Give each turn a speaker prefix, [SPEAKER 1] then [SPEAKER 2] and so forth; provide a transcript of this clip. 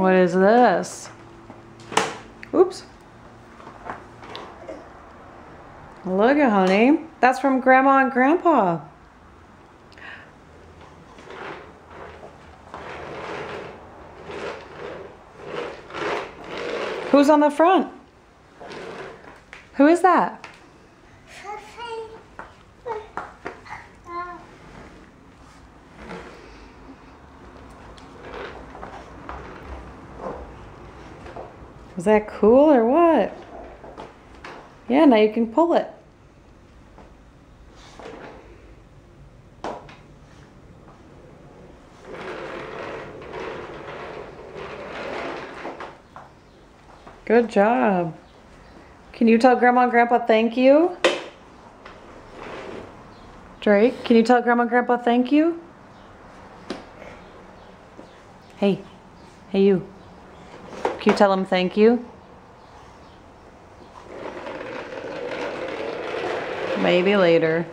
[SPEAKER 1] What is this? Oops. Look at honey. That's from Grandma and Grandpa. Who's on the front? Who is that? Is that cool or what? Yeah, now you can pull it. Good job. Can you tell Grandma and Grandpa thank you? Drake, can you tell Grandma and Grandpa thank you? Hey, hey you. Can you tell them thank you? Maybe later.